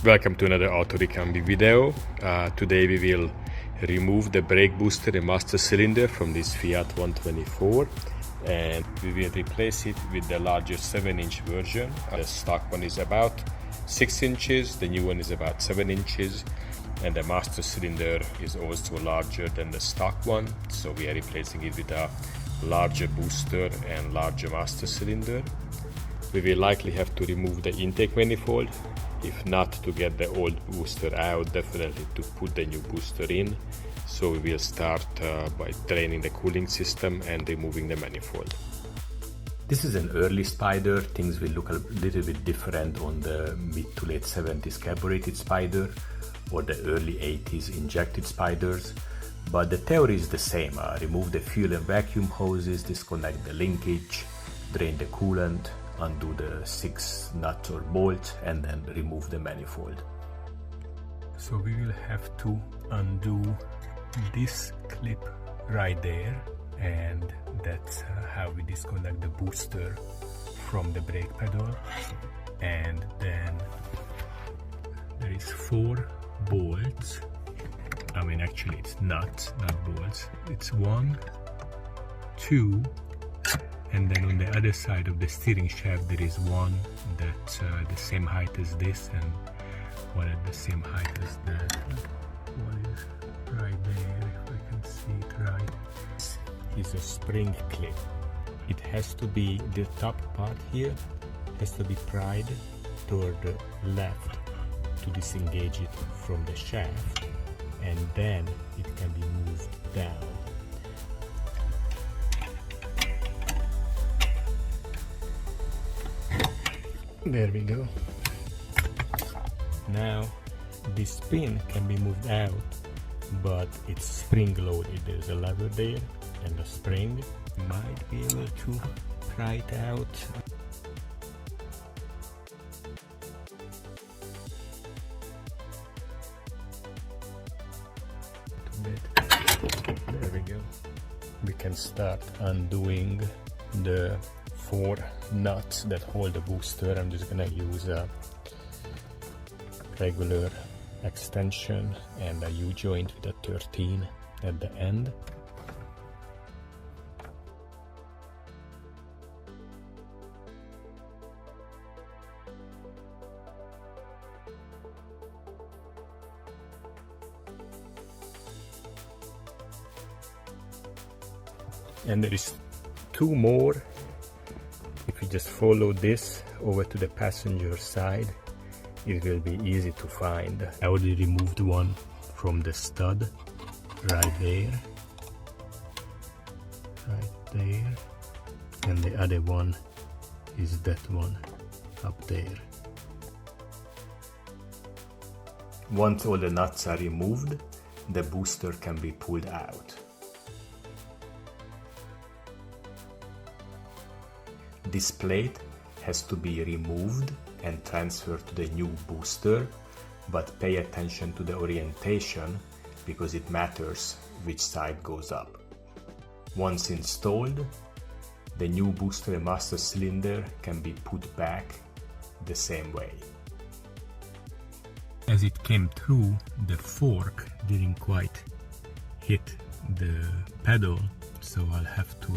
Welcome to another Auto Ricambi video. Today we will remove the brake booster and master cylinder from this Fiat 124 and we will replace it with the larger 7-inch version. The stock one is about 6 inches, the new one is about 7 inches, and the master cylinder is also larger than the stock one, so we are replacing it with a larger booster and larger master cylinder. We will likely have to remove the intake manifold. If not, to get the old booster out, definitely to put the new booster in. So we will start by draining the cooling system and removing the manifold. This is an early Spider. Things will look a little bit different on the mid to late 70s carbureted Spider or the early 80s injected Spiders. But the theory is the same. Remove the fuel and vacuum hoses, disconnect the linkage, drain the coolant, undo the 6 nuts or bolts, and then remove the manifold. So we will have to undo this clip right there, and that's how we disconnect the booster from the brake pedal. And then there is 4 bolts. I mean, actually it's nuts, not bolts. It's 1, 2, and then on the other side of the steering shaft there is one that's the same height as this and one at the same height as that. One is right there, if I can see it right. This is a spring clip. It has to be, the top part here has to be pried toward the left to disengage it from the shaft, and then it can be moved down. There we go. Now this pin can be moved out, but it's spring loaded. There's a lever there and the spring might be able to pry it out. There we go. We can start undoing the 4 nuts that hold the booster. I'm just gonna use a regular extension and a U-joint with a 13 at the end. And there is 2 more. If you just follow this over to the passenger side, it will be easy to find. I already removed one from the stud right there, and the other one is that one up there. Once all the nuts are removed, the booster can be pulled out. This plate has to be removed and transferred to the new booster, but pay attention to the orientation because it matters which side goes up. Once installed, the new booster and master cylinder can be put back the same way. As it came through, the fork didn't quite hit the pedal, so I'll have to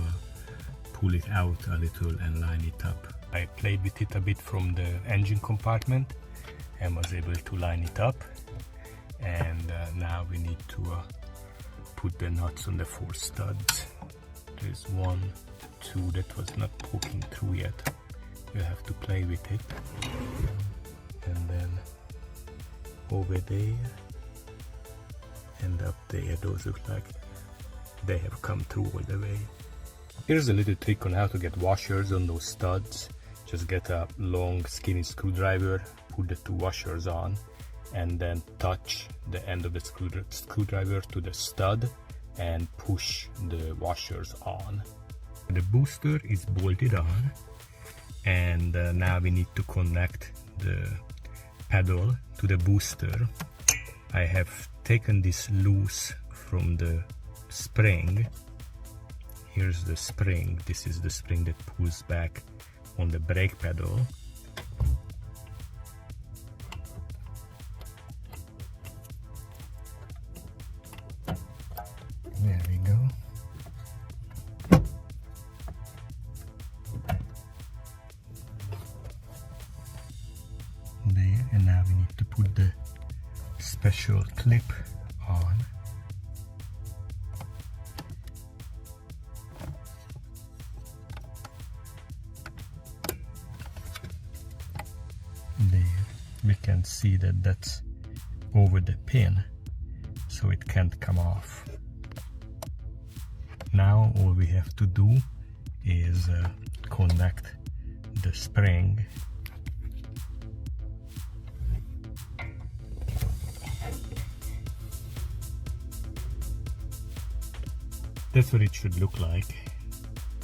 pull it out a little and line it up. I played with it a bit from the engine compartment and was able to line it up, and now we need to put the nuts on the 4 studs. There's 1, 2 that was not poking through yet. We'll have to play with it. And then over there and up there, those look like they have come through all the way. Here's a little trick on how to get washers on those studs. Just get a long skinny screwdriver, put the 2 washers on, and then touch the end of the screwdriver to the stud and push the washers on. The booster is bolted on, and now we need to connect the pedal to the booster. I have taken this loose from the spring. Here's the spring. This is the spring that pulls back on the brake pedal. special clip on. There we can see that that's over the pin, so it can't come off. Now all we have to do is connect the spring . That's what it should look like.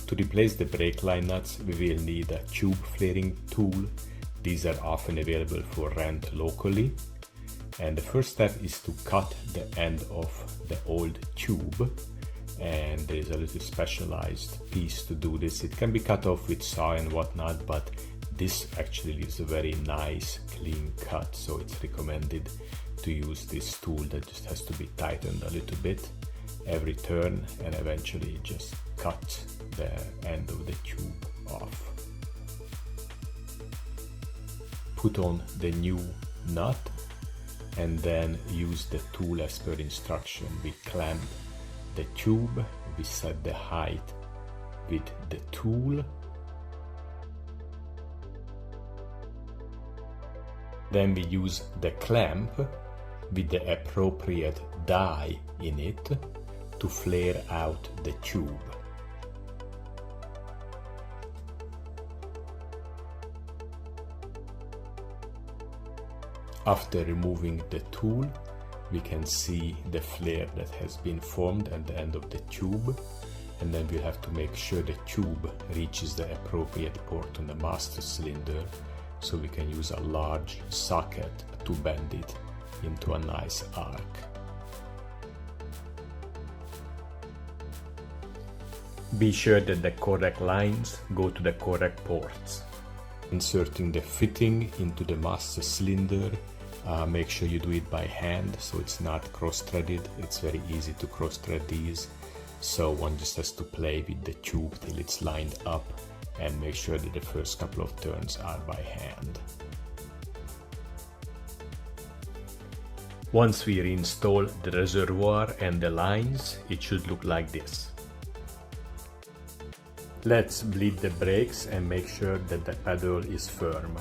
To replace the brake line nuts, we will need a tube flaring tool. These are often available for rent locally. And the first step is to cut the end of the old tube. And there is a little specialized piece to do this. It can be cut off with saw and whatnot, but this actually is a very nice clean cut. So it's recommended to use this tool that just has to be tightened a little bit every turn, and eventually just cut the end of the tube off. Put on the new nut and then use the tool as per instruction. We clamp the tube, we set the height with the tool. Then we use the clamp with the appropriate die in it to flare out the tube. After removing the tool, we can see the flare that has been formed at the end of the tube, and then we'll have to make sure the tube reaches the appropriate port on the master cylinder, so we can use a large socket to bend it into a nice arc. Be sure that the correct lines go to the correct ports. Inserting the fitting into the master cylinder, make sure you do it by hand so it's not cross-threaded. It's very easy to cross-thread these, so one just has to play with the tube till it's lined up and make sure that the first couple of turns are by hand. Once we reinstall the reservoir and the lines, it should look like this. Let's bleed the brakes and make sure that the pedal is firm.